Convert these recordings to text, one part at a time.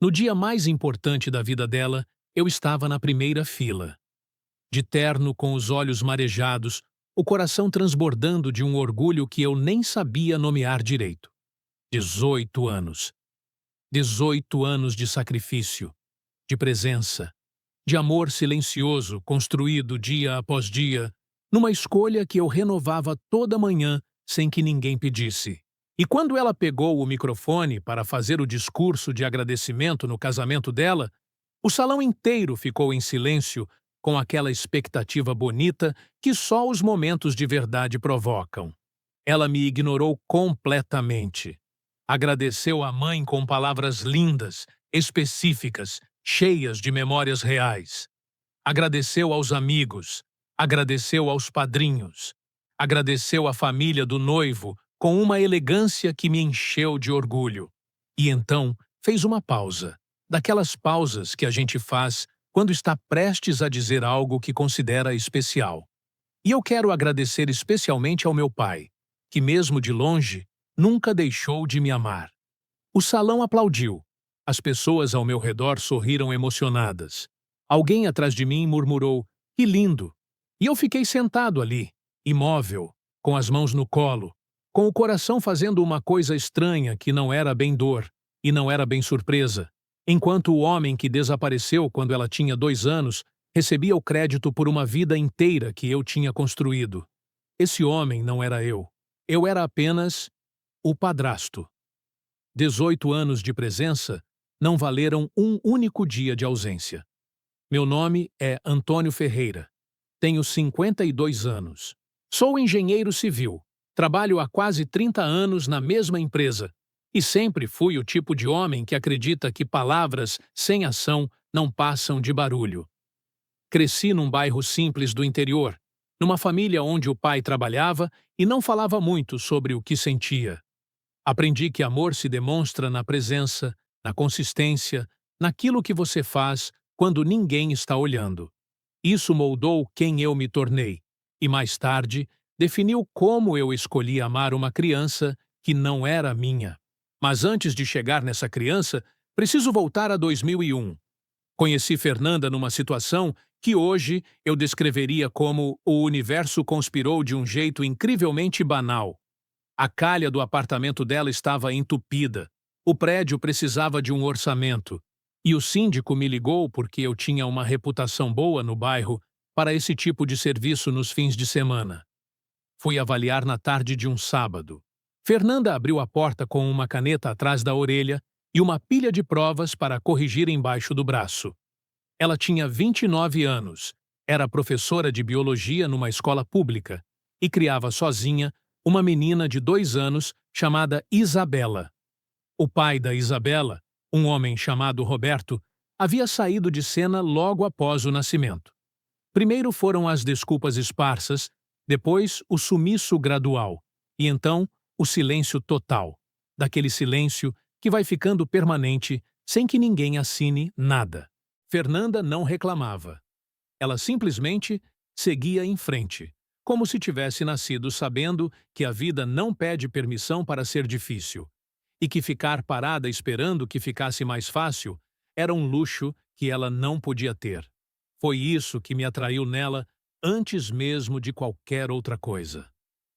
No dia mais importante da vida dela, eu estava na primeira fila. De terno, com os olhos marejados, o coração transbordando de um orgulho que eu nem sabia nomear direito. 18 anos. 18 anos de sacrifício, de presença, de amor silencioso construído dia após dia, numa escolha que eu renovava toda manhã sem que ninguém pedisse. E quando ela pegou o microfone para fazer o discurso de agradecimento no casamento dela, o salão inteiro ficou em silêncio com aquela expectativa bonita que só os momentos de verdade provocam. Ela me ignorou completamente. Agradeceu à mãe com palavras lindas, específicas, cheias de memórias reais. Agradeceu aos amigos, agradeceu aos padrinhos, agradeceu à família do noivo com uma elegância que me encheu de orgulho. E então fez uma pausa, daquelas pausas que a gente faz quando está prestes a dizer algo que considera especial. E eu quero agradecer especialmente ao meu pai, que mesmo de longe, nunca deixou de me amar. O salão aplaudiu. As pessoas ao meu redor sorriram emocionadas. Alguém atrás de mim murmurou, "Que lindo!" E eu fiquei sentado ali, imóvel, com as mãos no colo, com o coração fazendo uma coisa estranha que não era bem dor e não era bem surpresa, enquanto o homem que desapareceu quando ela tinha 2 anos recebia o crédito por uma vida inteira que eu tinha construído. Esse homem não era eu. Eu era apenas o padrasto. 18 anos de presença não valeram um único dia de ausência. Meu nome é Antônio Ferreira. Tenho 52 anos. Sou engenheiro civil. Trabalho há quase 30 anos na mesma empresa. E sempre fui o tipo de homem que acredita que palavras sem ação não passam de barulho. Cresci num bairro simples do interior, numa família onde o pai trabalhava e não falava muito sobre o que sentia. Aprendi que amor se demonstra na presença, na consistência, naquilo que você faz quando ninguém está olhando. Isso moldou quem eu me tornei e, mais tarde, definiu como eu escolhi amar uma criança que não era minha. Mas antes de chegar nessa criança, preciso voltar a 2001. Conheci Fernanda numa situação que hoje eu descreveria como o universo conspirou de um jeito incrivelmente banal. A calha do apartamento dela estava entupida. O prédio precisava de um orçamento. E o síndico me ligou porque eu tinha uma reputação boa no bairro para esse tipo de serviço nos fins de semana. Fui avaliar na tarde de um sábado. Fernanda abriu a porta com uma caneta atrás da orelha e uma pilha de provas para corrigir embaixo do braço. Ela tinha 29 anos, era professora de biologia numa escola pública e criava sozinha uma menina de 2 anos chamada Isabela. O pai da Isabela, um homem chamado Roberto, havia saído de cena logo após o nascimento. Primeiro foram as desculpas esparsas, depois o sumiço gradual e então o silêncio total, daquele silêncio que vai ficando permanente sem que ninguém assine nada. Fernanda não reclamava. Ela simplesmente seguia em frente, como se tivesse nascido sabendo que a vida não pede permissão para ser difícil, e que ficar parada esperando que ficasse mais fácil era um luxo que ela não podia ter. Foi isso que me atraiu nela antes mesmo de qualquer outra coisa.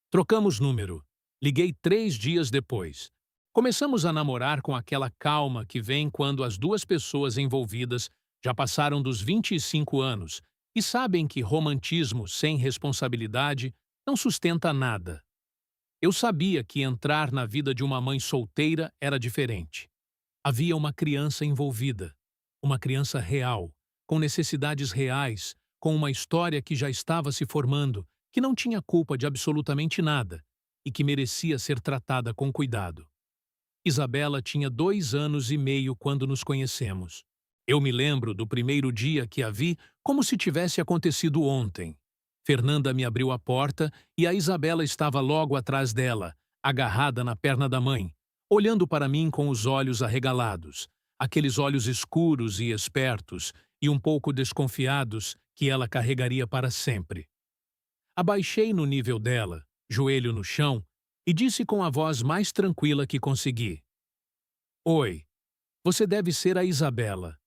Trocamos número. Liguei 3 dias depois. Começamos a namorar com aquela calma que vem quando as duas pessoas envolvidas já passaram dos 25 anos e sabem que romantismo sem responsabilidade não sustenta nada. Eu sabia que entrar na vida de uma mãe solteira era diferente. Havia uma criança envolvida, uma criança real, com necessidades reais, com uma história que já estava se formando, que não tinha culpa de absolutamente nada e que merecia ser tratada com cuidado. Isabela tinha 2 anos e meio quando nos conhecemos. Eu me lembro do primeiro dia que a vi como se tivesse acontecido ontem. Fernanda me abriu a porta e a Isabela estava logo atrás dela, agarrada na perna da mãe, olhando para mim com os olhos arregalados, aqueles olhos escuros e espertos e um pouco desconfiados que ela carregaria para sempre. Abaixei no nível dela, joelho no chão, e disse com a voz mais tranquila que consegui: "Oi." Você deve ser a Isabela.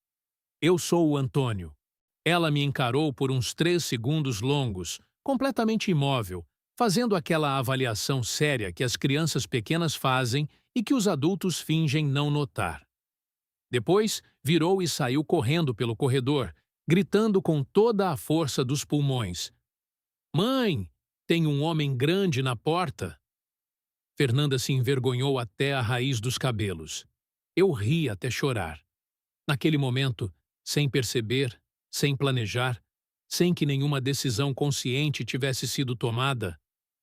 Eu sou o Antônio. Ela me encarou por uns 3 segundos longos, completamente imóvel, fazendo aquela avaliação séria que as crianças pequenas fazem e que os adultos fingem não notar. Depois, virou e saiu correndo pelo corredor, gritando com toda a força dos pulmões: Mãe, tem um homem grande na porta. Fernanda se envergonhou até a raiz dos cabelos. Eu ri até chorar. Naquele momento, sem perceber, sem planejar, sem que nenhuma decisão consciente tivesse sido tomada,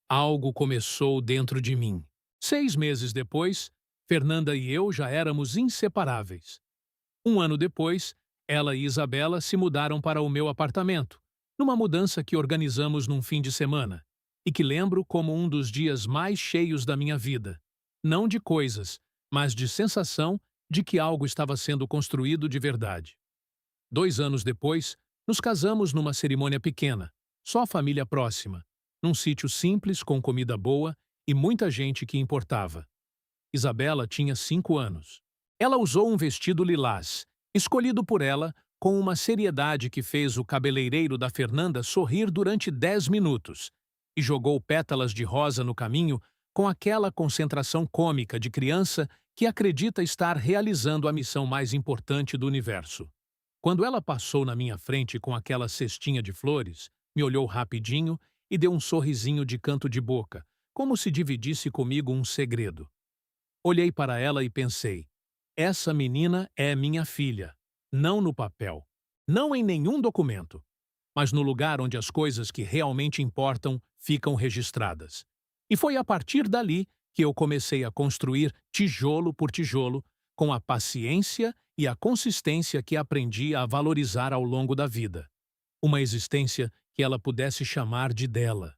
algo começou dentro de mim. 6 meses depois, Fernanda e eu já éramos inseparáveis. Um ano depois, ela e Isabela se mudaram para o meu apartamento, numa mudança que organizamos num fim de semana, e que lembro como um dos dias mais cheios da minha vida. Não de coisas, mas de sensação de que algo estava sendo construído de verdade. 2 anos depois, nos casamos numa cerimônia pequena, só a família próxima, num sítio simples com comida boa e muita gente que importava. Isabela tinha 5 anos. Ela usou um vestido lilás, escolhido por ela, com uma seriedade que fez o cabeleireiro da Fernanda sorrir durante 10 minutos, e jogou pétalas de rosa no caminho com aquela concentração cômica de criança que acredita estar realizando a missão mais importante do universo. Quando ela passou na minha frente com aquela cestinha de flores, me olhou rapidinho e deu um sorrisinho de canto de boca, como se dividisse comigo um segredo. Olhei para ela e pensei: essa menina é minha filha, não no papel, não em nenhum documento, mas no lugar onde as coisas que realmente importam ficam registradas. E foi a partir dali que eu comecei a construir tijolo por tijolo, com a paciência e a consistência que aprendi a valorizar ao longo da vida. Uma existência que ela pudesse chamar de dela.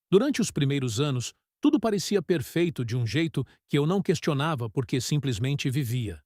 Durante os primeiros anos, tudo parecia perfeito de um jeito que eu não questionava porque simplesmente vivia.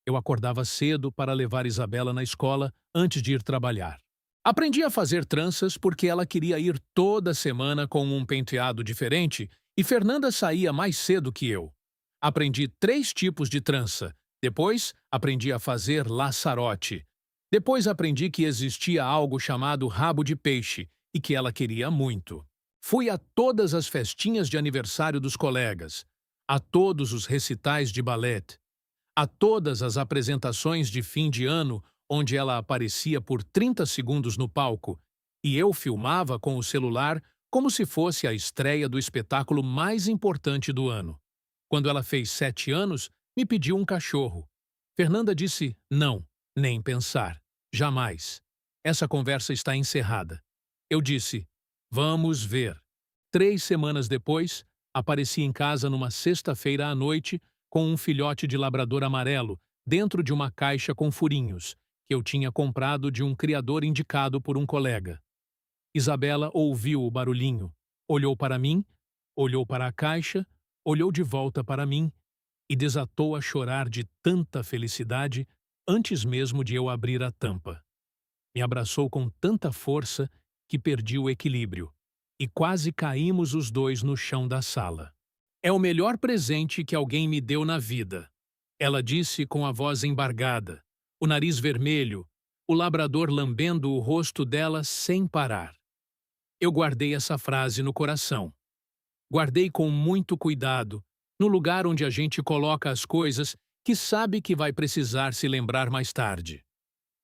Eu acordava cedo para levar Isabela na escola antes de ir trabalhar. Aprendi a fazer tranças porque ela queria ir toda semana com um penteado diferente e Fernanda saía mais cedo que eu. Aprendi 3 tipos de trança. Depois, aprendi a fazer laçarote. Depois aprendi que existia algo chamado rabo de peixe e que ela queria muito. Fui a todas as festinhas de aniversário dos colegas, a todos os recitais de ballet, a todas as apresentações de fim de ano onde ela aparecia por 30 segundos no palco e eu filmava com o celular como se fosse a estreia do espetáculo mais importante do ano. Quando ela fez 7 anos, me pediu um cachorro. Fernanda disse não, nem pensar, jamais. Essa conversa está encerrada. Eu disse: vamos ver. 3 semanas depois, apareci em casa numa sexta-feira à noite com um filhote de labrador amarelo dentro de uma caixa com furinhos, que eu tinha comprado de um criador indicado por um colega. Isabela ouviu o barulhinho, olhou para mim, olhou para a caixa, olhou de volta para mim e desatou a chorar de tanta felicidade antes mesmo de eu abrir a tampa. Me abraçou com tanta força que perdi o equilíbrio e quase caímos os dois no chão da sala. É o melhor presente que alguém me deu na vida, ela disse com a voz embargada, o nariz vermelho, o labrador lambendo o rosto dela sem parar. Eu guardei essa frase no coração. Guardei com muito cuidado, no lugar onde a gente coloca as coisas que sabe que vai precisar se lembrar mais tarde.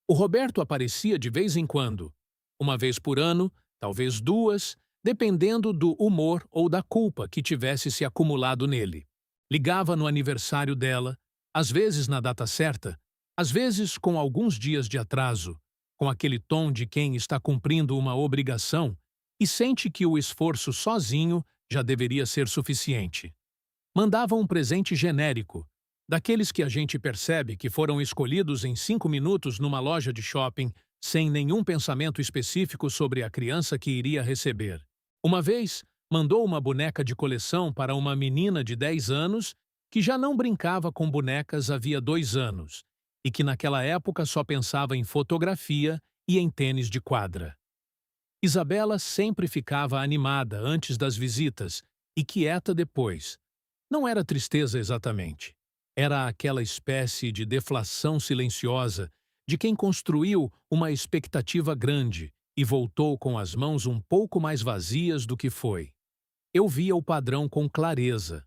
O Roberto aparecia de vez em quando, uma vez por ano, talvez 2, dependendo do humor ou da culpa que tivesse se acumulado nele. Ligava no aniversário dela, às vezes na data certa, às vezes com alguns dias de atraso, com aquele tom de quem está cumprindo uma obrigação e sente que o esforço sozinho já deveria ser suficiente. Mandava um presente genérico, daqueles que a gente percebe que foram escolhidos em 5 minutos numa loja de shopping, sem nenhum pensamento específico sobre a criança que iria receber. Uma vez, mandou uma boneca de coleção para uma menina de 10 anos que já não brincava com bonecas havia 2 anos e que naquela época só pensava em fotografia e em tênis de quadra. Isabela sempre ficava animada antes das visitas e quieta depois. Não era tristeza exatamente. Era aquela espécie de deflação silenciosa de quem construiu uma expectativa grande e voltou com as mãos um pouco mais vazias do que foi. Eu via o padrão com clareza,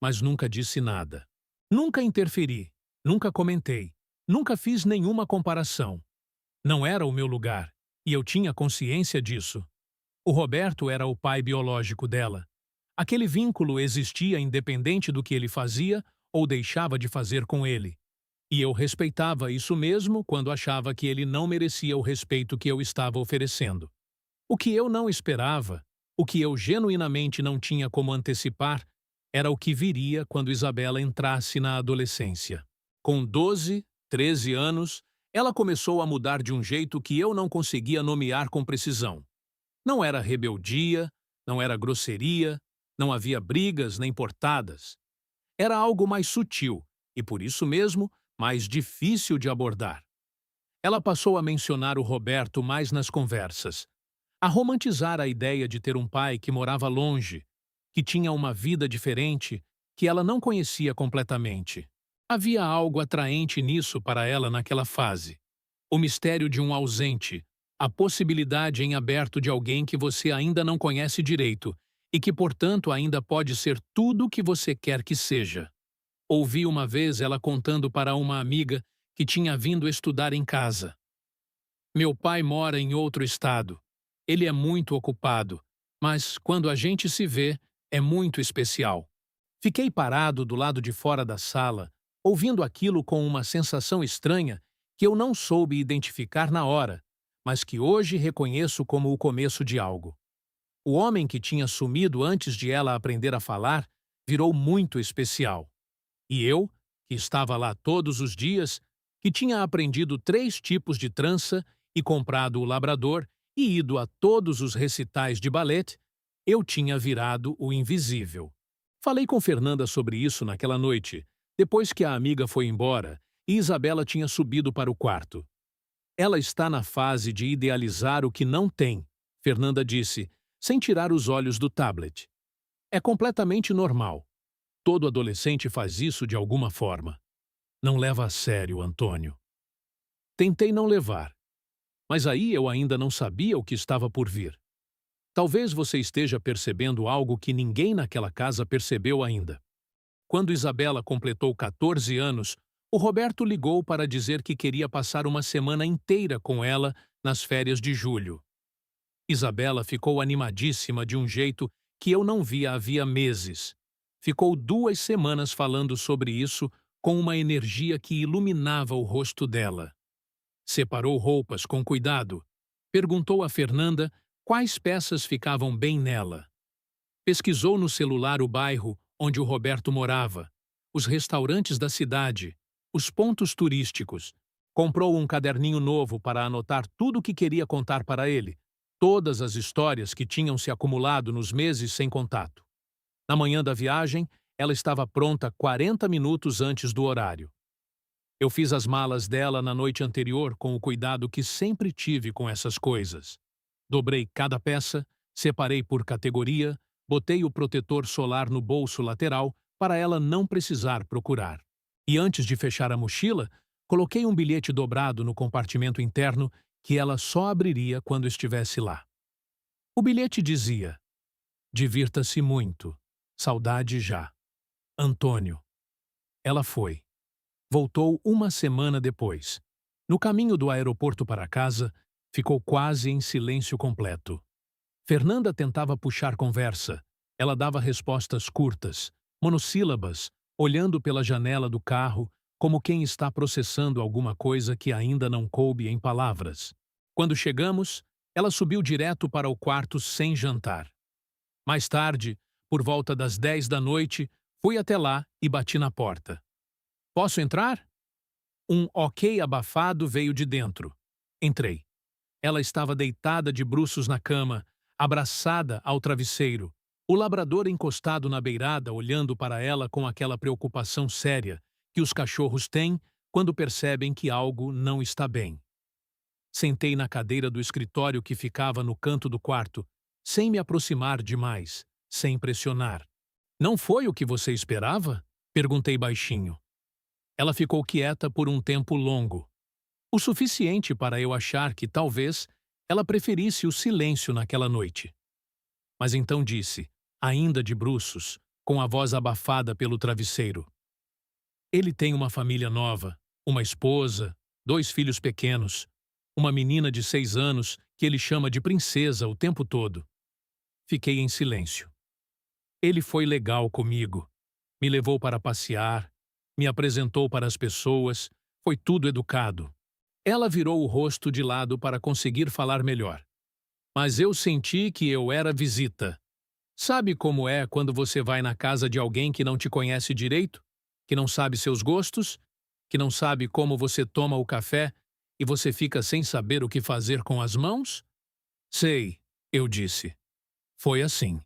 mas nunca disse nada. Nunca interferi, nunca comentei, nunca fiz nenhuma comparação. Não era o meu lugar, e eu tinha consciência disso. O Roberto era o pai biológico dela. Aquele vínculo existia independente do que ele fazia ou deixava de fazer com ele. E eu respeitava isso mesmo quando achava que ele não merecia o respeito que eu estava oferecendo. O que eu não esperava, o que eu genuinamente não tinha como antecipar, era o que viria quando Isabela entrasse na adolescência. Com 12, 13 anos, ela começou a mudar de um jeito que eu não conseguia nomear com precisão. Não era rebeldia, não era grosseria, não havia brigas nem portadas. Era algo mais sutil e, por isso mesmo, mais difícil de abordar. Ela passou a mencionar o Roberto mais nas conversas, a romantizar a ideia de ter um pai que morava longe, que tinha uma vida diferente, que ela não conhecia completamente. Havia algo atraente nisso para ela naquela fase. O mistério de um ausente, a possibilidade em aberto de alguém que você ainda não conhece direito e que, portanto, ainda pode ser tudo o que você quer que seja. Ouvi uma vez ela contando para uma amiga que tinha vindo estudar em casa. Meu pai mora em outro estado. Ele é muito ocupado, mas quando a gente se vê, é muito especial. Fiquei parado do lado de fora da sala, ouvindo aquilo com uma sensação estranha que eu não soube identificar na hora, mas que hoje reconheço como o começo de algo. O homem que tinha sumido antes de ela aprender a falar virou muito especial. E eu, que estava lá todos os dias, que tinha aprendido 3 tipos de trança e comprado o labrador e ido a todos os recitais de ballet, eu tinha virado o invisível. Falei com Fernanda sobre isso naquela noite, depois que a amiga foi embora e Isabela tinha subido para o quarto. Ela está na fase de idealizar o que não tem, Fernanda disse, sem tirar os olhos do tablet. É completamente normal. Todo adolescente faz isso de alguma forma. Não leva a sério, Antônio. Tentei não levar, mas aí eu ainda não sabia o que estava por vir. Talvez você esteja percebendo algo que ninguém naquela casa percebeu ainda. Quando Isabela completou 14 anos, o Roberto ligou para dizer que queria passar uma semana inteira com ela nas férias de julho. Isabela ficou animadíssima de um jeito que eu não via havia meses. Ficou 2 semanas falando sobre isso com uma energia que iluminava o rosto dela. Separou roupas com cuidado. Perguntou a Fernanda quais peças ficavam bem nela. Pesquisou no celular o bairro onde o Roberto morava, os restaurantes da cidade, os pontos turísticos. Comprou um caderninho novo para anotar tudo o que queria contar para ele, todas as histórias que tinham se acumulado nos meses sem contato. Na manhã da viagem, ela estava pronta 40 minutos antes do horário. Eu fiz as malas dela na noite anterior com o cuidado que sempre tive com essas coisas. Dobrei cada peça, separei por categoria, botei o protetor solar no bolso lateral para ela não precisar procurar. E antes de fechar a mochila, coloquei um bilhete dobrado no compartimento interno que ela só abriria quando estivesse lá. O bilhete dizia: "Divirta-se muito. Saudade já. Antônio." Ela foi. Voltou uma semana depois. No caminho do aeroporto para casa, ficou quase em silêncio completo. Fernanda tentava puxar conversa. Ela dava respostas curtas, monossílabas, olhando pela janela do carro, como quem está processando alguma coisa que ainda não coube em palavras. Quando chegamos, ela subiu direto para o quarto sem jantar. Mais tarde, por volta das 10 da noite, fui até lá e bati na porta. "Posso entrar?" Um ok abafado veio de dentro. Entrei. Ela estava deitada de bruços na cama, abraçada ao travesseiro, o labrador encostado na beirada olhando para ela com aquela preocupação séria que os cachorros têm quando percebem que algo não está bem. Sentei na cadeira do escritório que ficava no canto do quarto, sem me aproximar demais, sem pressionar. "Não foi o que você esperava?" Perguntei baixinho. Ela ficou quieta por um tempo longo, o suficiente para eu achar que talvez ela preferisse o silêncio naquela noite. Mas então disse, ainda de bruços, com a voz abafada pelo travesseiro: ele tem uma família nova, uma esposa, 2 filhos pequenos, uma menina de 6 anos que ele chama de princesa o tempo todo. Fiquei em silêncio. Ele foi legal comigo. Me levou para passear, me apresentou para as pessoas, foi tudo educado. Ela virou o rosto de lado para conseguir falar melhor. Mas eu senti que eu era visita. Sabe como é quando você vai na casa de alguém que não te conhece direito? Que não sabe seus gostos? Que não sabe como você toma o café e você fica sem saber o que fazer com as mãos? Sei, eu disse. Foi assim.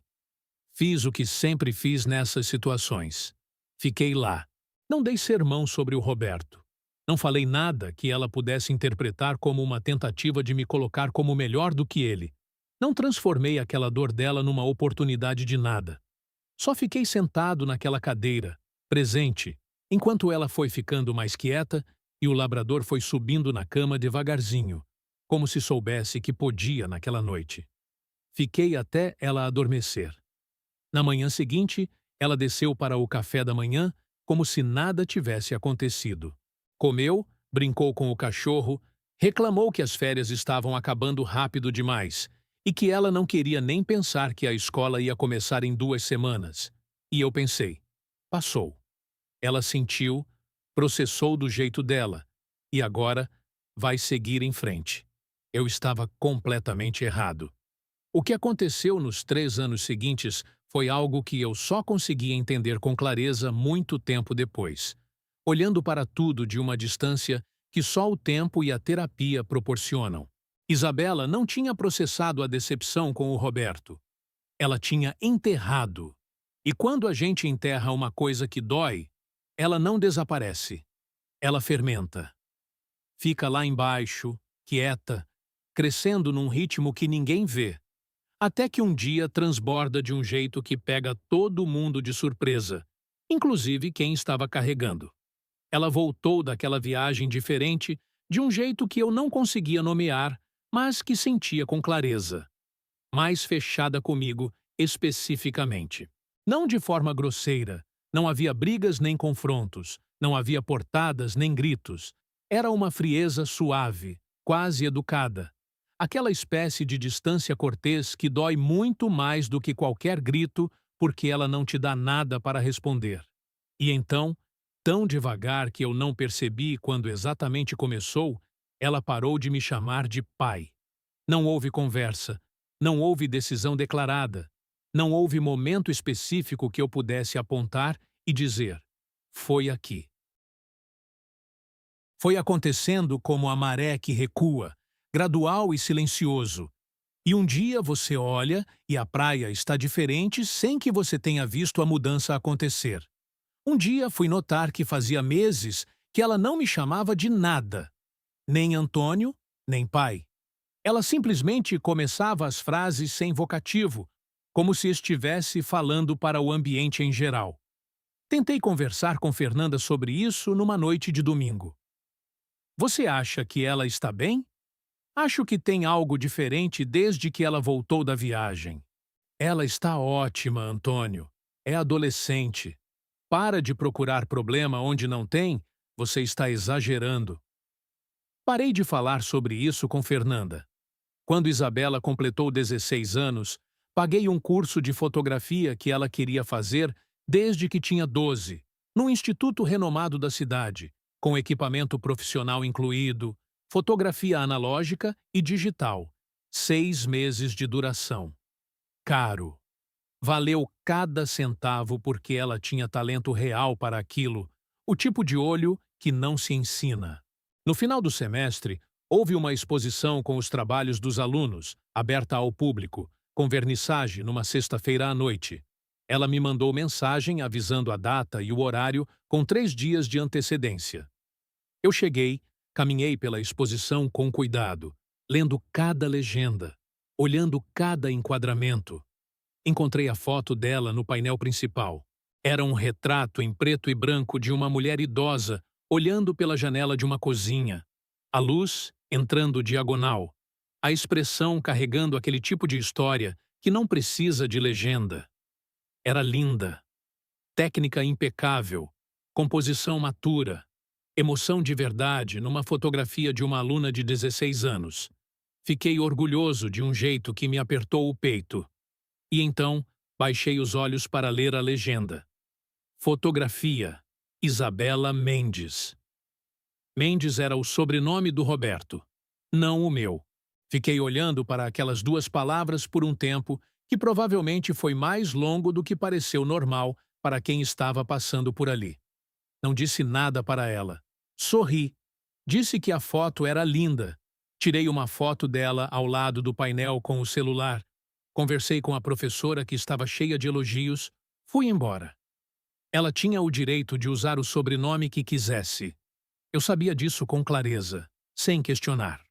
Fiz o que sempre fiz nessas situações. Fiquei lá. Não dei sermão sobre o Roberto. Não falei nada que ela pudesse interpretar como uma tentativa de me colocar como melhor do que ele. Não transformei aquela dor dela numa oportunidade de nada. Só fiquei sentado naquela cadeira, presente, enquanto ela foi ficando mais quieta e o labrador foi subindo na cama devagarzinho, como se soubesse que podia naquela noite. Fiquei até ela adormecer. Na manhã seguinte, ela desceu para o café da manhã como se nada tivesse acontecido. Comeu, brincou com o cachorro, reclamou que as férias estavam acabando rápido demais e que ela não queria nem pensar que a escola ia começar em 2 semanas. E eu pensei, passou. Ela sentiu, processou do jeito dela e agora vai seguir em frente. Eu estava completamente errado. O que aconteceu nos 3 anos seguintes foi algo que eu só consegui entender com clareza muito tempo depois, olhando para tudo de uma distância que só o tempo e a terapia proporcionam. Isabela não tinha processado a decepção com o Roberto. Ela tinha enterrado. E quando a gente enterra uma coisa que dói, ela não desaparece. Ela fermenta. Fica lá embaixo, quieta, crescendo num ritmo que ninguém vê. Até que um dia transborda de um jeito que pega todo mundo de surpresa, inclusive quem estava carregando. Ela voltou daquela viagem diferente, de um jeito que eu não conseguia nomear, mas que sentia com clareza. Mais fechada comigo, especificamente. Não de forma grosseira, não havia brigas nem confrontos, não havia portadas nem gritos. Era uma frieza suave, quase educada. Aquela espécie de distância cortês que dói muito mais do que qualquer grito porque ela não te dá nada para responder. E então, tão devagar que eu não percebi quando exatamente começou, ela parou de me chamar de pai. Não houve conversa, não houve decisão declarada, não houve momento específico que eu pudesse apontar e dizer, foi aqui. Foi acontecendo como a maré que recua, gradual e silencioso. E um dia você olha e a praia está diferente sem que você tenha visto a mudança acontecer. Um dia fui notar que fazia meses que ela não me chamava de nada, nem Antônio, nem pai. Ela simplesmente começava as frases sem vocativo, como se estivesse falando para o ambiente em geral. Tentei conversar com Fernanda sobre isso numa noite de domingo. Você acha que ela está bem? Acho que tem algo diferente desde que ela voltou da viagem. Ela está ótima, Antônio. É adolescente. Para de procurar problema onde não tem, você está exagerando. Parei de falar sobre isso com Fernanda. Quando Isabela completou 16 anos, paguei um curso de fotografia que ela queria fazer desde que tinha 12, num instituto renomado da cidade, com equipamento profissional incluído, fotografia analógica e digital. 6 meses de duração. Caro. Valeu cada centavo porque ela tinha talento real para aquilo, o tipo de olho que não se ensina. No final do semestre, houve uma exposição com os trabalhos dos alunos, aberta ao público, com vernissage numa sexta-feira à noite. Ela me mandou mensagem avisando a data e o horário com 3 dias de antecedência. Eu cheguei, caminhei pela exposição com cuidado, lendo cada legenda, olhando cada enquadramento. Encontrei a foto dela no painel principal. Era um retrato em preto e branco de uma mulher idosa, olhando pela janela de uma cozinha, a luz entrando diagonal, a expressão carregando aquele tipo de história que não precisa de legenda. Era linda, técnica impecável, composição matura, emoção de verdade numa fotografia de uma aluna de 16 anos. Fiquei orgulhoso de um jeito que me apertou o peito. E então, baixei os olhos para ler a legenda. Fotografia: Isabela Mendes. Mendes era o sobrenome do Roberto, não o meu. Fiquei olhando para aquelas duas palavras por um tempo que provavelmente foi mais longo do que pareceu normal para quem estava passando por ali. Não disse nada para ela. Sorri. Disse que a foto era linda. Tirei uma foto dela ao lado do painel com o celular. Conversei com a professora que estava cheia de elogios. Fui embora. Ela tinha o direito de usar o sobrenome que quisesse. Eu sabia disso com clareza, sem questionar.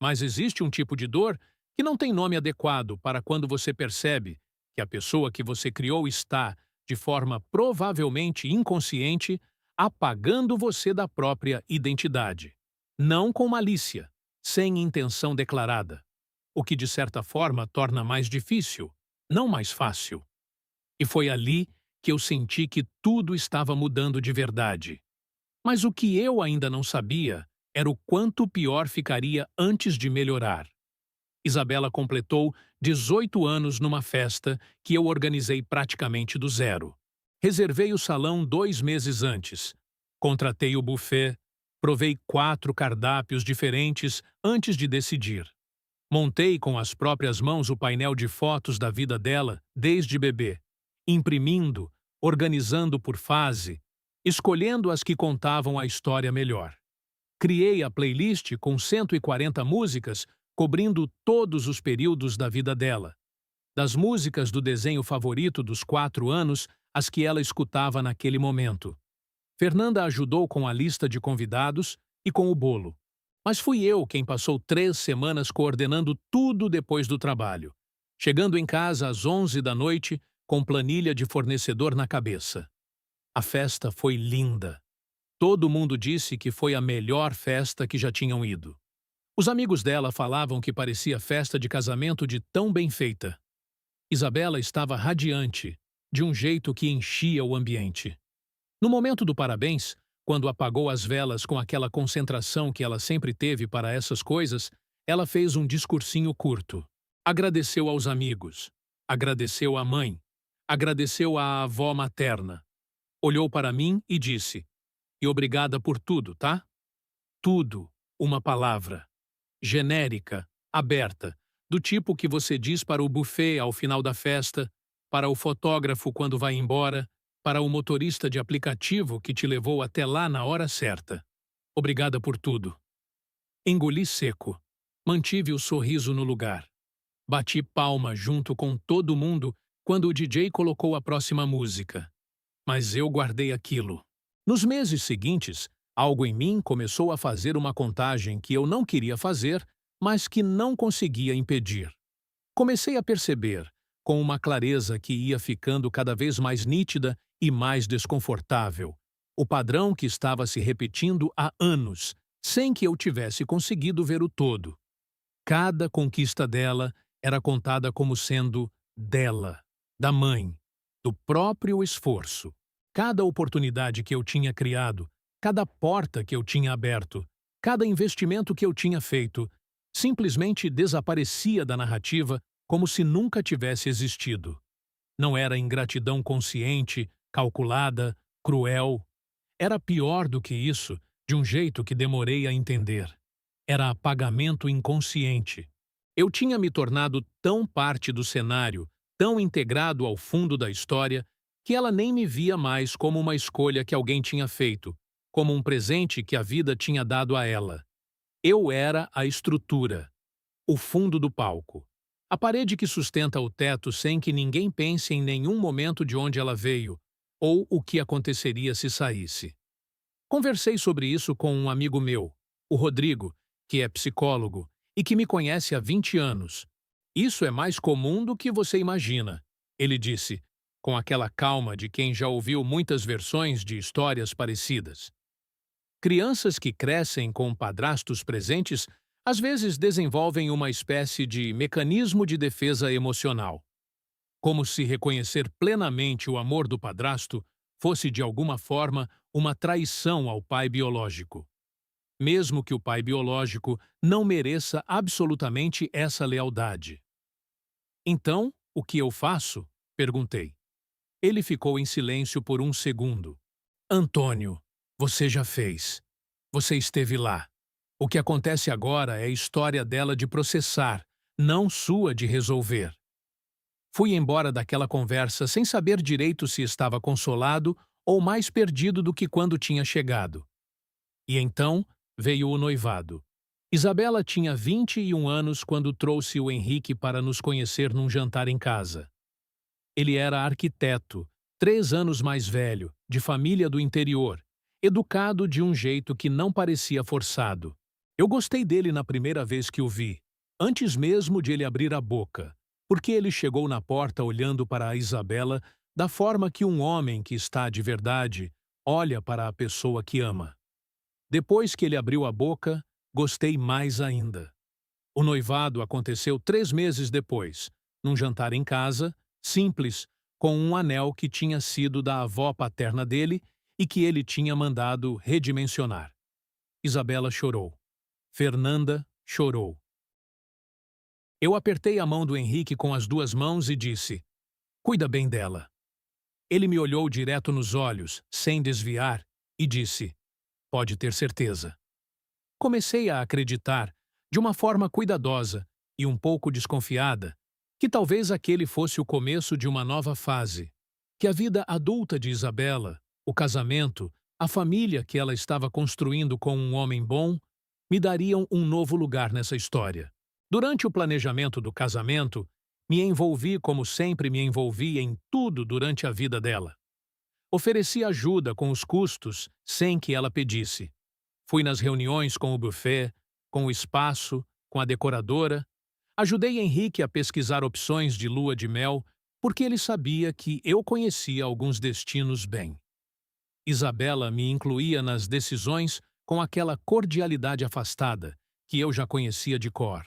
Mas existe um tipo de dor que não tem nome adequado para quando você percebe que a pessoa que você criou está, de forma provavelmente inconsciente, apagando você da própria identidade. Não com malícia, sem intenção declarada. O que de certa forma torna mais difícil, não mais fácil. E foi ali que eu senti que tudo estava mudando de verdade. Mas o que eu ainda não sabia era o quanto pior ficaria antes de melhorar. Isabela completou 18 anos numa festa que eu organizei praticamente do zero. Reservei o salão 2 meses antes. Contratei o buffet. Provei 4 cardápios diferentes antes de decidir. Montei com as próprias mãos o painel de fotos da vida dela desde bebê, imprimindo, organizando por fase, escolhendo as que contavam a história melhor. Criei a playlist com 140 músicas cobrindo todos os períodos da vida dela. Das músicas do desenho favorito dos 4 anos, as que ela escutava naquele momento. Fernanda ajudou com a lista de convidados e com o bolo. Mas fui eu quem passou 3 semanas coordenando tudo depois do trabalho. Chegando em casa às 11 da noite, com planilha de fornecedor na cabeça. A festa foi linda. Todo mundo disse que foi a melhor festa que já tinham ido. Os amigos dela falavam que parecia festa de casamento de tão bem feita. Isabela estava radiante, de um jeito que enchia o ambiente. No momento do parabéns, quando apagou as velas com aquela concentração que ela sempre teve para essas coisas, ela fez um discursinho curto. Agradeceu aos amigos, agradeceu à mãe, agradeceu à avó materna. Olhou para mim e disse: "E obrigada por tudo, tá?" Tudo, uma palavra. Genérica, aberta, do tipo que você diz para o buffet ao final da festa, para o fotógrafo quando vai embora, para o motorista de aplicativo que te levou até lá na hora certa. Obrigada por tudo. Engoli seco. Mantive o sorriso no lugar. Bati palma junto com todo mundo quando o DJ colocou a próxima música. Mas eu guardei aquilo. Nos meses seguintes, algo em mim começou a fazer uma contagem que eu não queria fazer, mas que não conseguia impedir. Comecei a perceber, com uma clareza que ia ficando cada vez mais nítida e mais desconfortável, o padrão que estava se repetindo há anos, sem que eu tivesse conseguido ver o todo. Cada conquista dela era contada como sendo dela, da mãe, do próprio esforço. Cada oportunidade que eu tinha criado, cada porta que eu tinha aberto, cada investimento que eu tinha feito, simplesmente desaparecia da narrativa como se nunca tivesse existido. Não era ingratidão consciente, calculada, cruel. Era pior do que isso, de um jeito que demorei a entender. Era apagamento inconsciente. Eu tinha me tornado tão parte do cenário, tão integrado ao fundo da história, que ela nem me via mais como uma escolha que alguém tinha feito, como um presente que a vida tinha dado a ela. Eu era a estrutura, o fundo do palco, a parede que sustenta o teto sem que ninguém pense em nenhum momento de onde ela veio, ou o que aconteceria se saísse. Conversei sobre isso com um amigo meu, o Rodrigo, que é psicólogo e que me conhece há 20 anos. Isso é mais comum do que você imagina, ele disse, com aquela calma de quem já ouviu muitas versões de histórias parecidas. Crianças que crescem com padrastos presentes às vezes desenvolvem uma espécie de mecanismo de defesa emocional, como se reconhecer plenamente o amor do padrasto fosse de alguma forma uma traição ao pai biológico, mesmo que o pai biológico não mereça absolutamente essa lealdade. Então, o que eu faço? Perguntei. Ele ficou em silêncio por um segundo. Antônio, você já fez. Você esteve lá. O que acontece agora é a história dela de processar, não sua de resolver. Fui embora daquela conversa sem saber direito se estava consolado ou mais perdido do que quando tinha chegado. E então veio o noivado. Isabela tinha 21 anos quando trouxe o Henrique para nos conhecer num jantar em casa. Ele era arquiteto, 3 anos mais velho, de família do interior, educado de um jeito que não parecia forçado. Eu gostei dele na primeira vez que o vi, antes mesmo de ele abrir a boca, porque ele chegou na porta olhando para a Isabela da forma que um homem que está de verdade olha para a pessoa que ama. Depois que ele abriu a boca, gostei mais ainda. O noivado aconteceu 3 meses depois, num jantar em casa, simples, com um anel que tinha sido da avó paterna dele e que ele tinha mandado redimensionar. Isabela chorou. Fernanda chorou. Eu apertei a mão do Henrique com as 2 mãos e disse: "Cuida bem dela." Ele me olhou direto nos olhos, sem desviar, e disse: "Pode ter certeza." Comecei a acreditar, de uma forma cuidadosa e um pouco desconfiada, que talvez aquele fosse o começo de uma nova fase, que a vida adulta de Isabela, o casamento, a família que ela estava construindo com um homem bom, me dariam um novo lugar nessa história. Durante o planejamento do casamento, me envolvi como sempre me envolvi em tudo durante a vida dela. Ofereci ajuda com os custos sem que ela pedisse. Fui nas reuniões com o buffet, com o espaço, com a decoradora. Ajudei Henrique a pesquisar opções de lua de mel, porque ele sabia que eu conhecia alguns destinos bem. Isabela me incluía nas decisões com aquela cordialidade afastada que eu já conhecia de cor.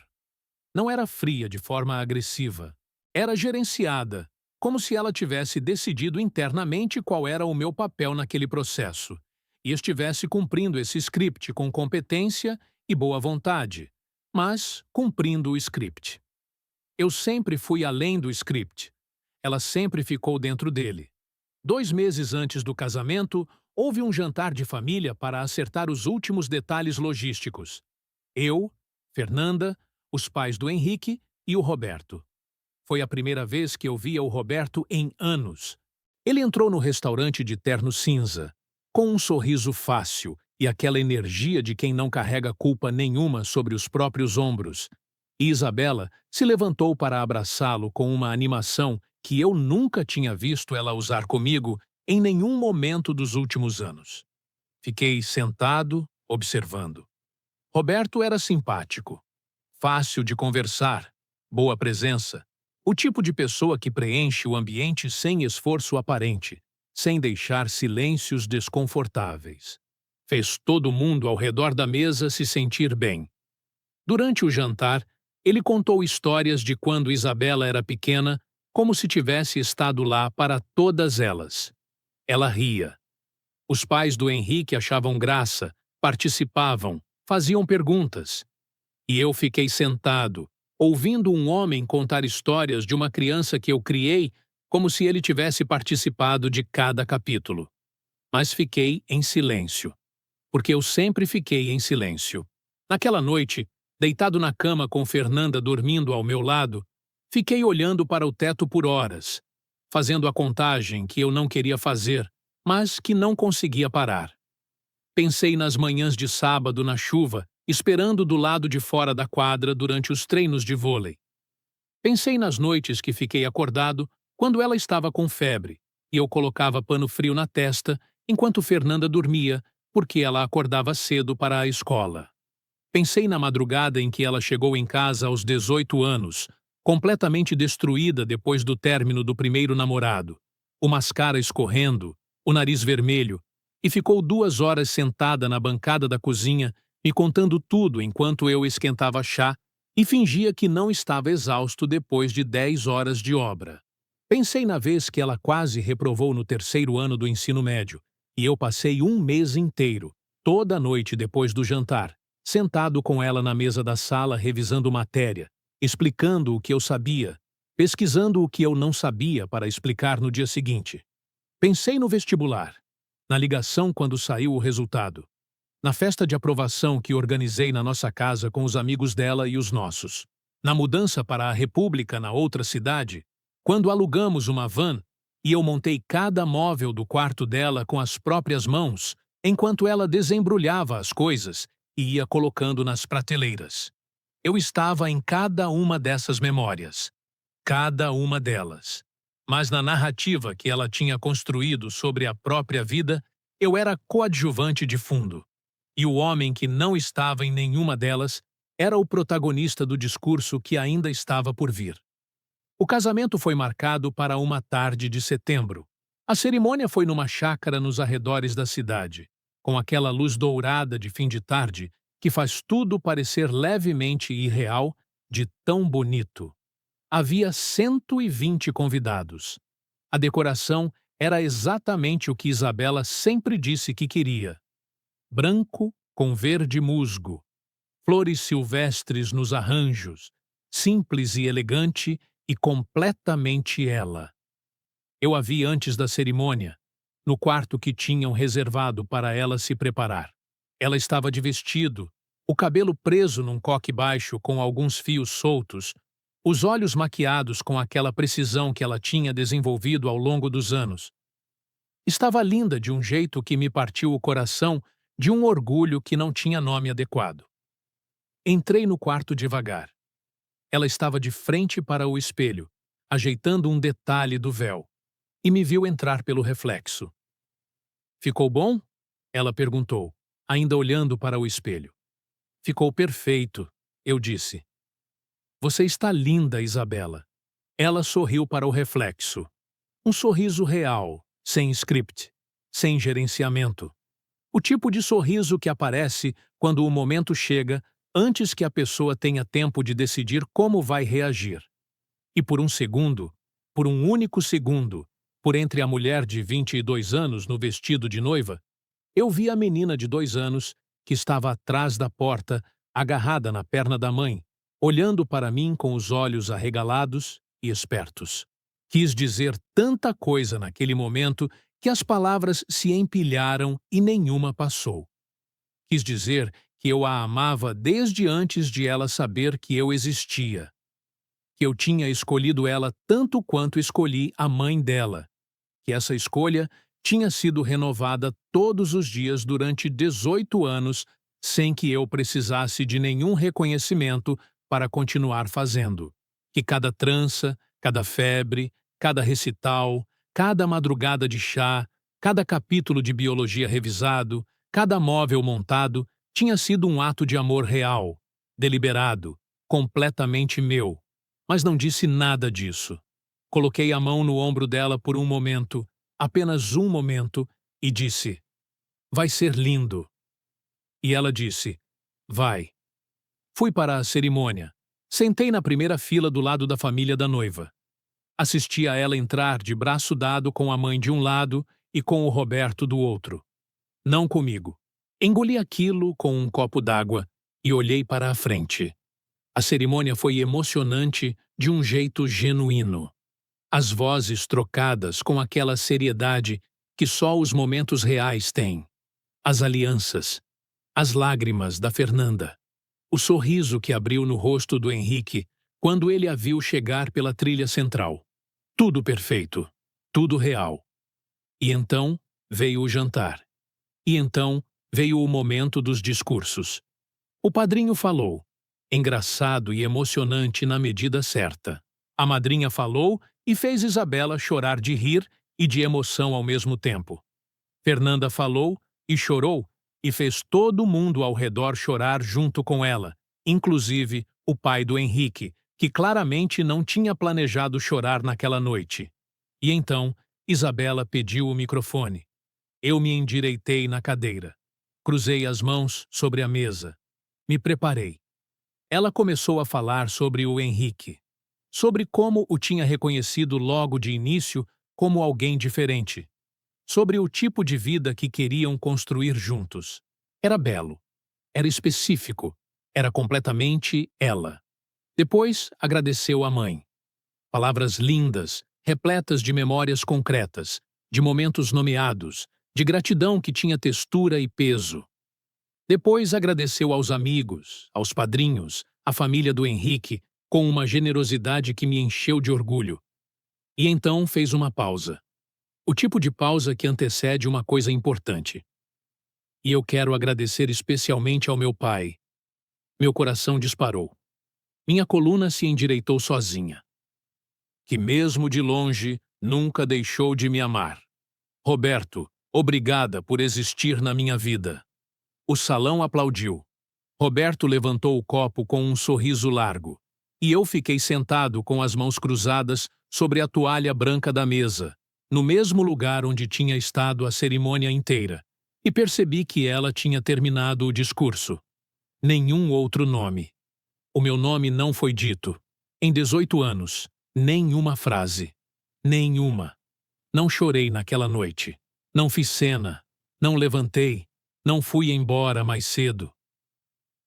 Não era fria de forma agressiva. Era gerenciada, como se ela tivesse decidido internamente qual era o meu papel naquele processo e estivesse cumprindo esse script com competência e boa vontade, mas cumprindo o script. Eu sempre fui além do script. Ela sempre ficou dentro dele. 2 meses antes do casamento, houve um jantar de família para acertar os últimos detalhes logísticos. Eu, Fernanda, os pais do Henrique e o Roberto. Foi a primeira vez que eu via o Roberto em anos. Ele entrou no restaurante de terno cinza, com um sorriso fácil e aquela energia de quem não carrega culpa nenhuma sobre os próprios ombros. E Isabela se levantou para abraçá-lo com uma animação que eu nunca tinha visto ela usar comigo em nenhum momento dos últimos anos. Fiquei sentado, observando. Roberto era simpático, fácil de conversar, boa presença, o tipo de pessoa que preenche o ambiente sem esforço aparente, sem deixar silêncios desconfortáveis. Fez todo mundo ao redor da mesa se sentir bem. Durante o jantar, ele contou histórias de quando Isabela era pequena, como se tivesse estado lá para todas elas. Ela ria. Os pais do Henrique achavam graça, participavam, faziam perguntas. E eu fiquei sentado, ouvindo um homem contar histórias de uma criança que eu criei como se ele tivesse participado de cada capítulo. Mas fiquei em silêncio, porque eu sempre fiquei em silêncio. Naquela noite, deitado na cama com Fernanda dormindo ao meu lado, fiquei olhando para o teto por horas, fazendo a contagem que eu não queria fazer, mas que não conseguia parar. Pensei nas manhãs de sábado na chuva, esperando do lado de fora da quadra durante os treinos de vôlei. Pensei nas noites que fiquei acordado quando ela estava com febre e eu colocava pano frio na testa enquanto Fernanda dormia, porque ela acordava cedo para a escola. Pensei na madrugada em que ela chegou em casa aos 18 anos, completamente destruída depois do término do primeiro namorado, o mascara escorrendo, o nariz vermelho, e ficou 2 horas sentada na bancada da cozinha, me contando tudo enquanto eu esquentava chá e fingia que não estava exausto depois de 10 horas de obra. Pensei na vez que ela quase reprovou no 3º ano do ensino médio, e eu passei um mês inteiro, toda noite depois do jantar, sentado com ela na mesa da sala revisando matéria, explicando o que eu sabia, pesquisando o que eu não sabia para explicar no dia seguinte. Pensei no vestibular, na ligação quando saiu o resultado, na festa de aprovação que organizei na nossa casa com os amigos dela e os nossos, na mudança para a República na outra cidade, quando alugamos uma van e eu montei cada móvel do quarto dela com as próprias mãos, enquanto ela desembrulhava as coisas e ia colocando nas prateleiras. Eu estava em cada uma dessas memórias, cada uma delas. Mas na narrativa que ela tinha construído sobre a própria vida, eu era coadjuvante de fundo. E o homem que não estava em nenhuma delas era o protagonista do discurso que ainda estava por vir. O casamento foi marcado para uma tarde de setembro. A cerimônia foi numa chácara nos arredores da cidade, com aquela luz dourada de fim de tarde que faz tudo parecer levemente irreal de tão bonito. Havia 120 convidados. A decoração era exatamente o que Isabela sempre disse que queria. Branco com verde musgo, flores silvestres nos arranjos, simples e elegante e completamente ela. Eu a vi antes da cerimônia, no quarto que tinham reservado para ela se preparar. Ela estava de vestido, o cabelo preso num coque baixo com alguns fios soltos, os olhos maquiados com aquela precisão que ela tinha desenvolvido ao longo dos anos. Estava linda de um jeito que me partiu o coração, de um orgulho que não tinha nome adequado. Entrei no quarto devagar. Ela estava de frente para o espelho, ajeitando um detalhe do véu, e me viu entrar pelo reflexo. "Ficou bom?" ela perguntou, ainda olhando para o espelho. "Ficou perfeito", eu disse. "Você está linda, Isabela." Ela sorriu para o reflexo. Um sorriso real, sem script, sem gerenciamento. O tipo de sorriso que aparece quando o momento chega antes que a pessoa tenha tempo de decidir como vai reagir. E por um segundo, por um único segundo, por entre a mulher de 22 anos no vestido de noiva, eu vi a menina de 2 anos, que estava atrás da porta, agarrada na perna da mãe, olhando para mim com os olhos arregalados e espertos. Quis dizer tanta coisa naquele momento que as palavras se empilharam e nenhuma passou. Quis dizer que eu a amava desde antes de ela saber que eu existia. Que eu tinha escolhido ela tanto quanto escolhi a mãe dela. Que essa escolha tinha sido renovada todos os dias durante 18 anos, sem que eu precisasse de nenhum reconhecimento para continuar fazendo. Que cada trança, cada febre, cada recital, cada madrugada de chá, cada capítulo de biologia revisado, cada móvel montado, tinha sido um ato de amor real, deliberado, completamente meu. Mas não disse nada disso. Coloquei a mão no ombro dela por um momento, apenas um momento, e disse: "Vai ser lindo." E ela disse: "Vai." Fui para a cerimônia. Sentei na primeira fila do lado da família da noiva. Assisti a ela entrar de braço dado com a mãe de um lado e com o Roberto do outro. Não comigo. Engoli aquilo com um copo d'água e olhei para a frente. A cerimônia foi emocionante de um jeito genuíno. As vozes trocadas com aquela seriedade que só os momentos reais têm. As alianças. As lágrimas da Fernanda. O sorriso que abriu no rosto do Henrique quando ele a viu chegar pela trilha central. Tudo perfeito. Tudo real. E então veio o jantar. E então veio o momento dos discursos. O padrinho falou, engraçado e emocionante na medida certa. A madrinha falou e fez Isabela chorar de rir e de emoção ao mesmo tempo. Fernanda falou e chorou e fez todo mundo ao redor chorar junto com ela, inclusive o pai do Henrique, que claramente não tinha planejado chorar naquela noite. E então Isabela pediu o microfone. Eu me endireitei na cadeira. Cruzei as mãos sobre a mesa. Me preparei. Ela começou a falar sobre o Henrique, sobre como o tinha reconhecido logo de início como alguém diferente, sobre o tipo de vida que queriam construir juntos. Era belo, era específico, era completamente ela. Depois agradeceu à mãe. Palavras lindas, repletas de memórias concretas, de momentos nomeados, de gratidão que tinha textura e peso. Depois agradeceu aos amigos, aos padrinhos, à família do Henrique, com uma generosidade que me encheu de orgulho. E então fez uma pausa. O tipo de pausa que antecede uma coisa importante. E eu quero agradecer especialmente ao meu pai. Meu coração disparou. Minha coluna se endireitou sozinha. Que mesmo de longe, nunca deixou de me amar. Roberto, obrigada por existir na minha vida. O salão aplaudiu. Roberto levantou o copo com um sorriso largo, e eu fiquei sentado com as mãos cruzadas sobre a toalha branca da mesa, no mesmo lugar onde tinha estado a cerimônia inteira, e percebi que ela tinha terminado o discurso. Nenhum outro nome. O meu nome não foi dito. Em 18 anos, nenhuma frase. Nenhuma. Não chorei naquela noite. Não fiz cena. Não levantei. Não fui embora mais cedo.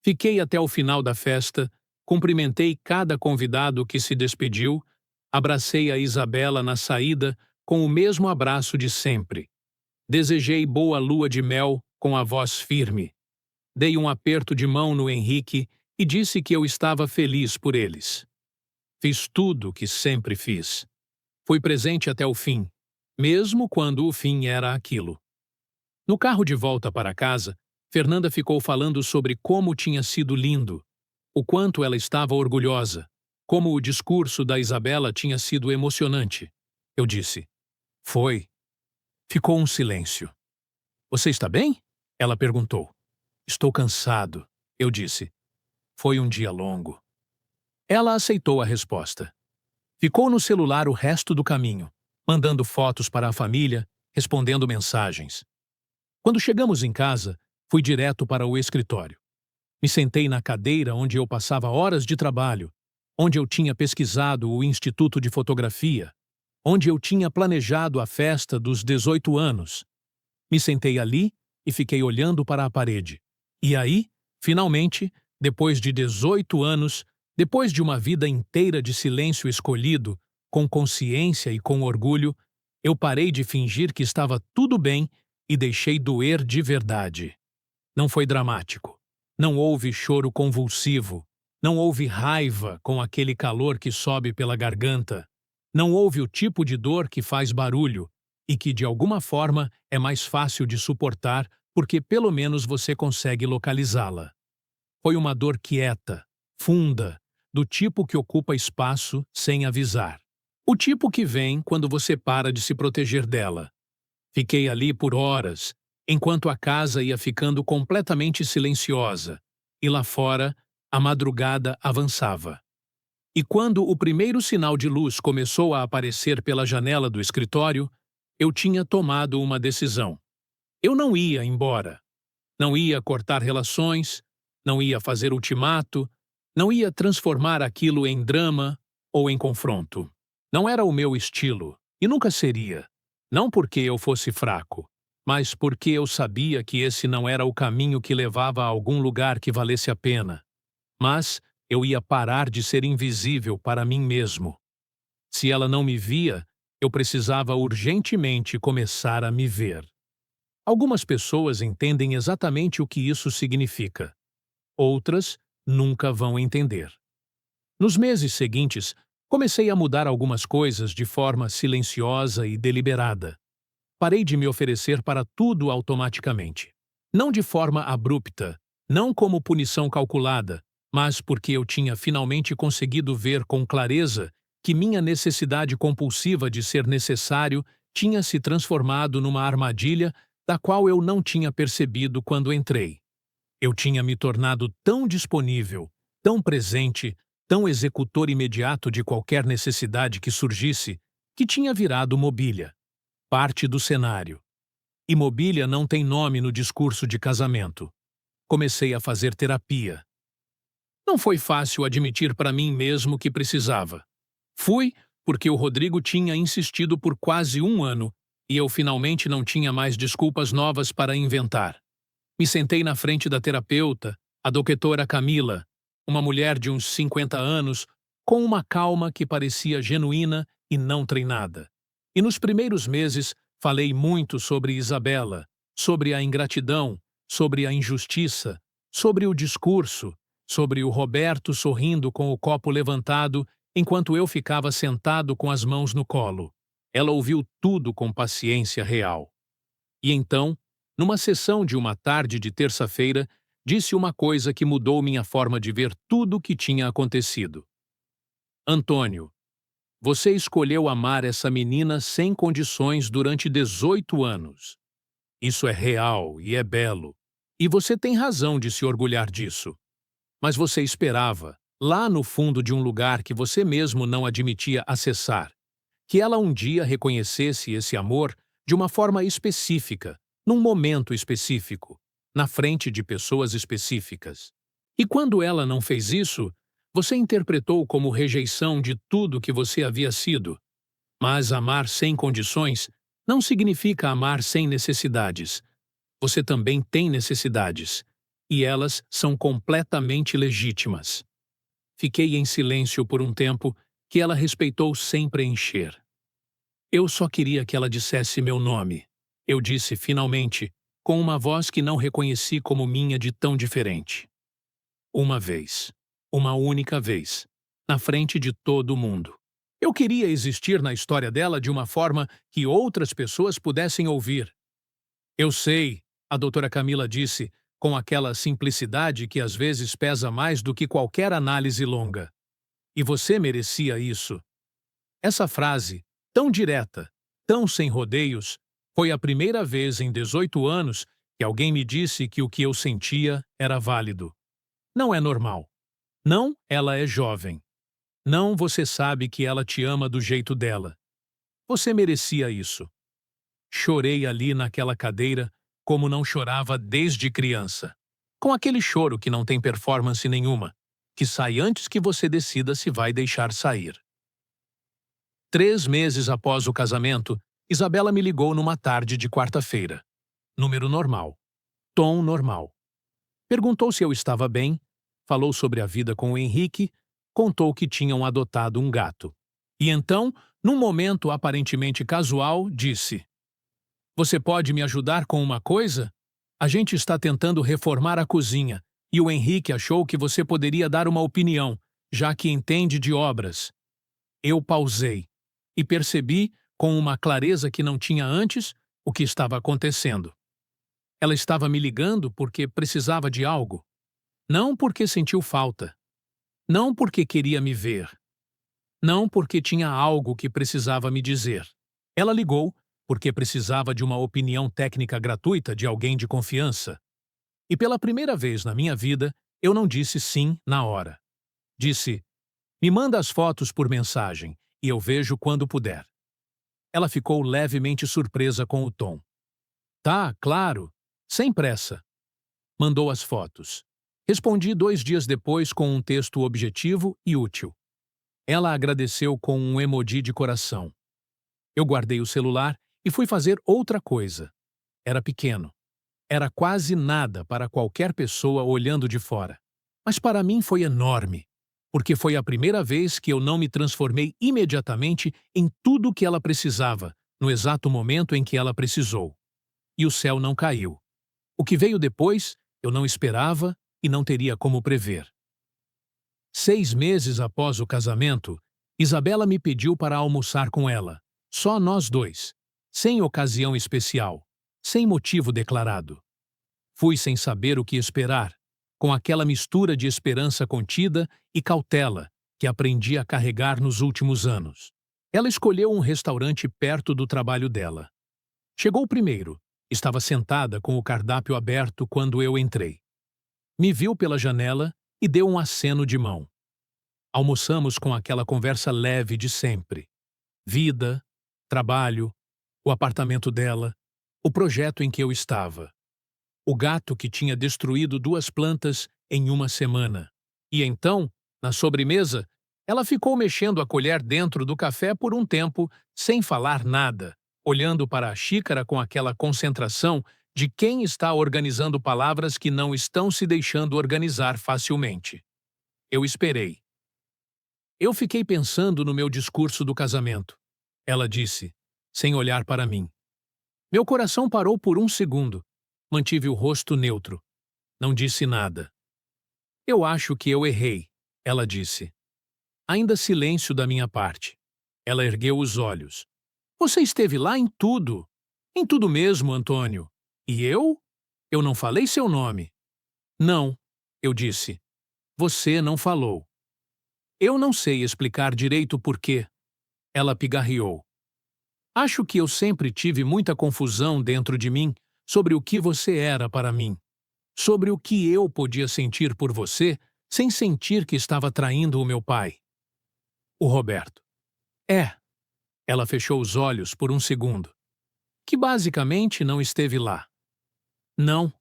Fiquei até o final da festa, cumprimentei cada convidado que se despediu, abracei a Isabela na saída com o mesmo abraço de sempre. Desejei boa lua de mel com a voz firme. Dei um aperto de mão no Henrique e disse que eu estava feliz por eles. Fiz tudo o que sempre fiz. Fui presente até o fim, mesmo quando o fim era aquilo. No carro de volta para casa, Fernanda ficou falando sobre como tinha sido lindo, o quanto ela estava orgulhosa, como o discurso da Isabela tinha sido emocionante. Eu disse: Foi. Ficou um silêncio. Você está bem? Ela perguntou. Estou cansado, eu disse. Foi um dia longo. Ela aceitou a resposta. Ficou no celular o resto do caminho, mandando fotos para a família, respondendo mensagens. Quando chegamos em casa, fui direto para o escritório. Me sentei na cadeira onde eu passava horas de trabalho, onde eu tinha pesquisado o Instituto de Fotografia, onde eu tinha planejado a festa dos 18 anos. Me sentei ali e fiquei olhando para a parede. E aí, finalmente, depois de 18 anos, depois de uma vida inteira de silêncio escolhido, com consciência e com orgulho, eu parei de fingir que estava tudo bem e deixei doer de verdade. Não foi dramático. Não houve choro convulsivo. Não houve raiva com aquele calor que sobe pela garganta. Não houve o tipo de dor que faz barulho e que, de alguma forma, é mais fácil de suportar porque pelo menos você consegue localizá-la. Foi uma dor quieta, funda, do tipo que ocupa espaço sem avisar. O tipo que vem quando você para de se proteger dela. Fiquei ali por horas, enquanto a casa ia ficando completamente silenciosa, e lá fora, a madrugada avançava. E quando o primeiro sinal de luz começou a aparecer pela janela do escritório, eu tinha tomado uma decisão. Eu não ia embora. Não ia cortar relações, não ia fazer ultimato, não ia transformar aquilo em drama ou em confronto. Não era o meu estilo, e nunca seria. Não porque eu fosse fraco, mas porque eu sabia que esse não era o caminho que levava a algum lugar que valesse a pena. Mas eu ia parar de ser invisível para mim mesmo. Se ela não me via, eu precisava urgentemente começar a me ver. Algumas pessoas entendem exatamente o que isso significa. Outras nunca vão entender. Nos meses seguintes, comecei a mudar algumas coisas de forma silenciosa e deliberada. Parei de me oferecer para tudo automaticamente. Não de forma abrupta, não como punição calculada, mas porque eu tinha finalmente conseguido ver com clareza que minha necessidade compulsiva de ser necessário tinha se transformado numa armadilha da qual eu não tinha percebido quando entrei. Eu tinha me tornado tão disponível, tão presente, tão executor imediato de qualquer necessidade que surgisse, que tinha virado mobília, parte do cenário. E mobília não tem nome no discurso de casamento. Comecei a fazer terapia. Não foi fácil admitir para mim mesmo que precisava. Fui porque o Rodrigo tinha insistido por quase um ano e eu finalmente não tinha mais desculpas novas para inventar. Me sentei na frente da terapeuta, a doutora Camila, uma mulher de uns 50 anos, com uma calma que parecia genuína e não treinada. E nos primeiros meses falei muito sobre Isabela, sobre a ingratidão, sobre a injustiça, sobre o discurso, sobre o Roberto sorrindo com o copo levantado enquanto eu ficava sentado com as mãos no colo. Ela ouviu tudo com paciência real. E então, numa sessão de uma tarde de terça-feira, disse uma coisa que mudou minha forma de ver tudo o que tinha acontecido. Antônio, você escolheu amar essa menina sem condições durante 18 anos. Isso é real e é belo. E você tem razão de se orgulhar disso. Mas você esperava, lá no fundo de um lugar que você mesmo não admitia acessar, que ela um dia reconhecesse esse amor de uma forma específica, num momento específico, na frente de pessoas específicas. E quando ela não fez isso, você interpretou como rejeição de tudo que você havia sido. Mas amar sem condições não significa amar sem necessidades. Você também tem necessidades, e elas são completamente legítimas. Fiquei em silêncio por um tempo que ela respeitou sem preencher. Eu só queria que ela dissesse meu nome. Eu disse finalmente, com uma voz que não reconheci como minha de tão diferente. Uma vez. Uma única vez. Na frente de todo mundo. Eu queria existir na história dela de uma forma que outras pessoas pudessem ouvir. Eu sei, a doutora Camila disse, com aquela simplicidade que às vezes pesa mais do que qualquer análise longa. E você merecia isso. Essa frase, tão direta, tão sem rodeios, foi a primeira vez em 18 anos que alguém me disse que o que eu sentia era válido. Não é normal. Não, ela é jovem. Não, você sabe que ela te ama do jeito dela. Você merecia isso. Chorei ali naquela cadeira como não chorava desde criança. Com aquele choro que não tem performance nenhuma, que sai antes que você decida se vai deixar sair. 3 meses após o casamento, Isabela me ligou numa tarde de quarta-feira. Número normal. Tom normal. Perguntou se eu estava bem, falou sobre a vida com o Henrique, contou que tinham adotado um gato. E então, num momento aparentemente casual, disse: Você pode me ajudar com uma coisa? A gente está tentando reformar a cozinha, e o Henrique achou que você poderia dar uma opinião, já que entende de obras. Eu pausei e percebi, com uma clareza que não tinha antes, o que estava acontecendo. Ela estava me ligando porque precisava de algo. Não porque sentiu falta. Não porque queria me ver. Não porque tinha algo que precisava me dizer. Ela ligou porque precisava de uma opinião técnica gratuita de alguém de confiança. E pela primeira vez na minha vida, eu não disse sim na hora. Disse: me manda as fotos por mensagem e eu vejo quando puder. Ela ficou levemente surpresa com o tom. Tá, claro, sem pressa. Mandou as fotos. Respondi 2 dias depois com um texto objetivo e útil. Ela agradeceu com um emoji de coração. Eu guardei o celular e fui fazer outra coisa. Era pequeno. Era quase nada para qualquer pessoa olhando de fora. Mas para mim foi enorme, porque foi a primeira vez que eu não me transformei imediatamente em tudo o que ela precisava, no exato momento em que ela precisou. E o céu não caiu. O que veio depois, eu não esperava e não teria como prever. 6 meses após o casamento, Isabela me pediu para almoçar com ela. Só nós dois. Sem ocasião especial. Sem motivo declarado. Fui sem saber o que esperar, com aquela mistura de esperança contida e cautela que aprendi a carregar nos últimos anos. Ela escolheu um restaurante perto do trabalho dela. Chegou primeiro. Estava sentada com o cardápio aberto quando eu entrei. Me viu pela janela e deu um aceno de mão. Almoçamos com aquela conversa leve de sempre. Vida, trabalho, o apartamento dela, o projeto em que eu estava. O gato que tinha destruído 2 plantas em uma semana. E então, na sobremesa, ela ficou mexendo a colher dentro do café por um tempo, sem falar nada, olhando para a xícara com aquela concentração de quem está organizando palavras que não estão se deixando organizar facilmente. Eu esperei. Eu fiquei pensando no meu discurso do casamento. Ela disse, sem olhar para mim. Meu coração parou por um segundo. Mantive o rosto neutro. Não disse nada. Eu acho que eu errei, ela disse. Ainda silêncio da minha parte. Ela ergueu os olhos. Você esteve lá em tudo. Em tudo mesmo, Antônio. E eu? Eu não falei seu nome. Não, eu disse. Você não falou. Eu não sei explicar direito por quê. Ela pigarreou. Acho que eu sempre tive muita confusão dentro de mim sobre o que você era para mim. Sobre o que eu podia sentir por você sem sentir que estava traindo o meu pai. O Roberto. É. Ela fechou os olhos por um segundo. Que basicamente não esteve lá. Não.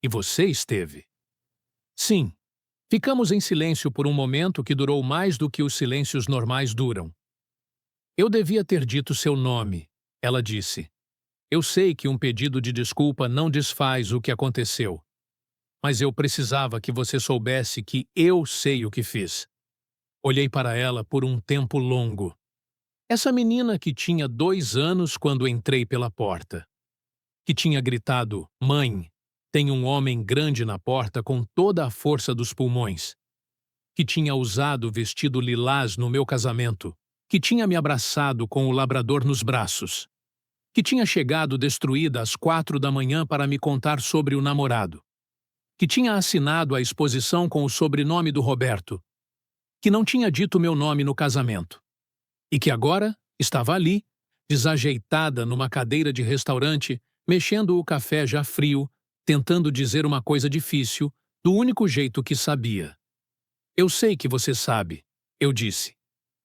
E você esteve. Sim. Ficamos em silêncio por um momento que durou mais do que os silêncios normais duram. Eu devia ter dito seu nome, ela disse. Eu sei que um pedido de desculpa não desfaz o que aconteceu. Mas eu precisava que você soubesse que eu sei o que fiz. Olhei para ela por um tempo longo. Essa menina que tinha 2 anos quando entrei pela porta. Que tinha gritado, mãe, tem um homem grande na porta com toda a força dos pulmões. Que tinha usado o vestido lilás no meu casamento. Que tinha me abraçado com o labrador nos braços. Que tinha chegado destruída às 4 da manhã para me contar sobre o namorado. Que tinha assinado a exposição com o sobrenome do Roberto. Que não tinha dito meu nome no casamento. E que agora estava ali, desajeitada numa cadeira de restaurante, mexendo o café já frio, tentando dizer uma coisa difícil, do único jeito que sabia. Eu sei que você sabe, eu disse.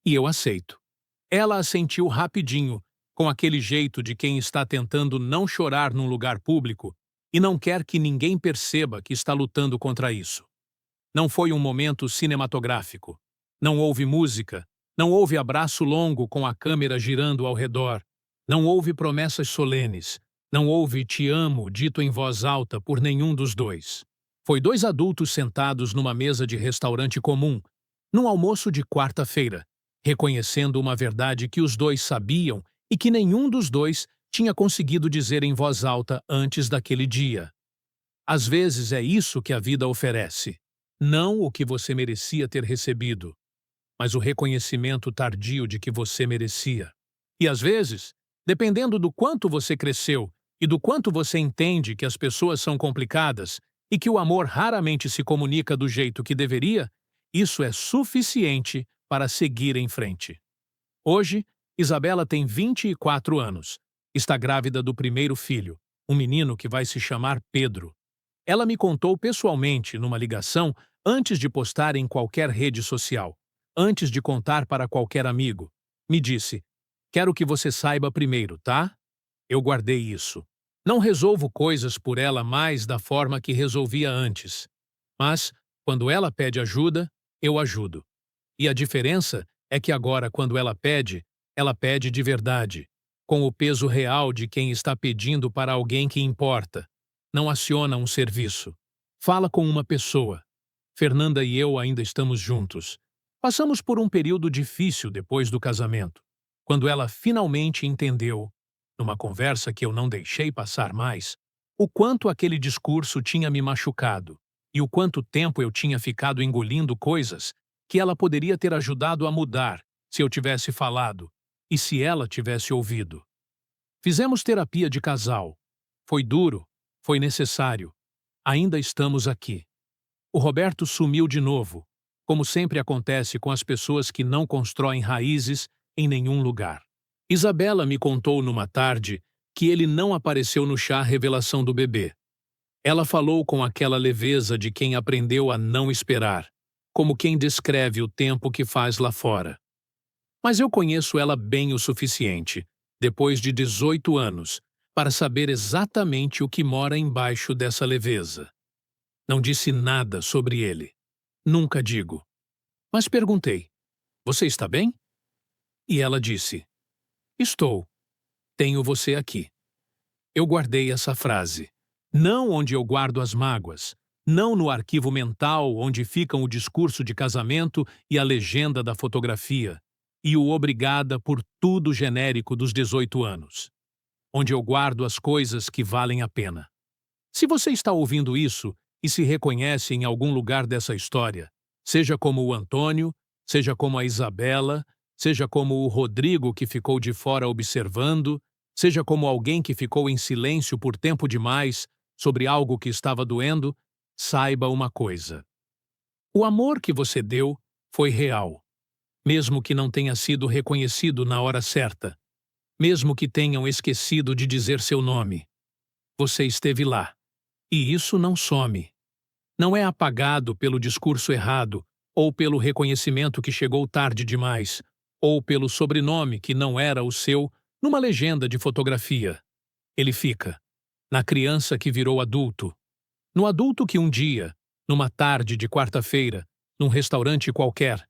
E eu aceito. Ela assentiu rapidinho, com aquele jeito de quem está tentando não chorar num lugar público e não quer que ninguém perceba que está lutando contra isso. Não foi um momento cinematográfico. Não houve música, não houve abraço longo com a câmera girando ao redor, não houve promessas solenes, não houve te amo dito em voz alta por nenhum dos dois. Foi 2 adultos sentados numa mesa de restaurante comum, num almoço de quarta-feira, reconhecendo uma verdade que os dois sabiam e que nenhum dos dois tinha conseguido dizer em voz alta antes daquele dia. Às vezes é isso que a vida oferece. Não o que você merecia ter recebido, mas o reconhecimento tardio de que você merecia. E às vezes, dependendo do quanto você cresceu e do quanto você entende que as pessoas são complicadas e que o amor raramente se comunica do jeito que deveria, isso é suficiente para seguir em frente. Hoje, Isabela tem 24 anos. Está grávida do primeiro filho, um menino que vai se chamar Pedro. Ela me contou pessoalmente numa ligação antes de postar em qualquer rede social, antes de contar para qualquer amigo. Me disse, quero que você saiba primeiro, tá? Eu guardei isso. Não resolvo coisas por ela mais da forma que resolvia antes. Mas, quando ela pede ajuda, eu ajudo. E a diferença é que agora, quando ela pede de verdade, com o peso real de quem está pedindo para alguém que importa. Não aciona um serviço. Fala com uma pessoa. Fernanda e eu ainda estamos juntos. Passamos por um período difícil depois do casamento, quando ela finalmente entendeu, numa conversa que eu não deixei passar mais, o quanto aquele discurso tinha me machucado e o quanto tempo eu tinha ficado engolindo coisas que ela poderia ter ajudado a mudar se eu tivesse falado e se ela tivesse ouvido. Fizemos terapia de casal. Foi duro, foi necessário. Ainda estamos aqui. O Roberto sumiu de novo, como sempre acontece com as pessoas que não constroem raízes em nenhum lugar. Isabela me contou numa tarde que ele não apareceu no chá revelação do bebê. Ela falou com aquela leveza de quem aprendeu a não esperar, como quem descreve o tempo que faz lá fora. Mas eu conheço ela bem o suficiente, depois de 18 anos, para saber exatamente o que mora embaixo dessa leveza. Não disse nada sobre ele. Nunca digo. Mas perguntei: Você está bem? E ela disse: Estou. Tenho você aqui. Eu guardei essa frase. Não onde eu guardo as mágoas. Não no arquivo mental onde ficam o discurso de casamento e a legenda da fotografia. E o obrigada por tudo genérico dos 18 anos. Onde eu guardo as coisas que valem a pena. Se você está ouvindo isso e se reconhece em algum lugar dessa história, seja como o Antônio, seja como a Isabela, seja como o Rodrigo que ficou de fora observando, seja como alguém que ficou em silêncio por tempo demais sobre algo que estava doendo, saiba uma coisa. O amor que você deu foi real, mesmo que não tenha sido reconhecido na hora certa, mesmo que tenham esquecido de dizer seu nome. Você esteve lá. E isso não some. Não é apagado pelo discurso errado, ou pelo reconhecimento que chegou tarde demais, ou pelo sobrenome que não era o seu numa legenda de fotografia. Ele fica na criança que virou adulto, no adulto que um dia, numa tarde de quarta-feira, num restaurante qualquer,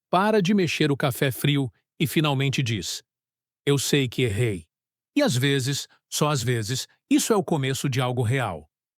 para de mexer o café frio e finalmente diz: Eu sei que errei. E às vezes, só às vezes, isso é o começo de algo real.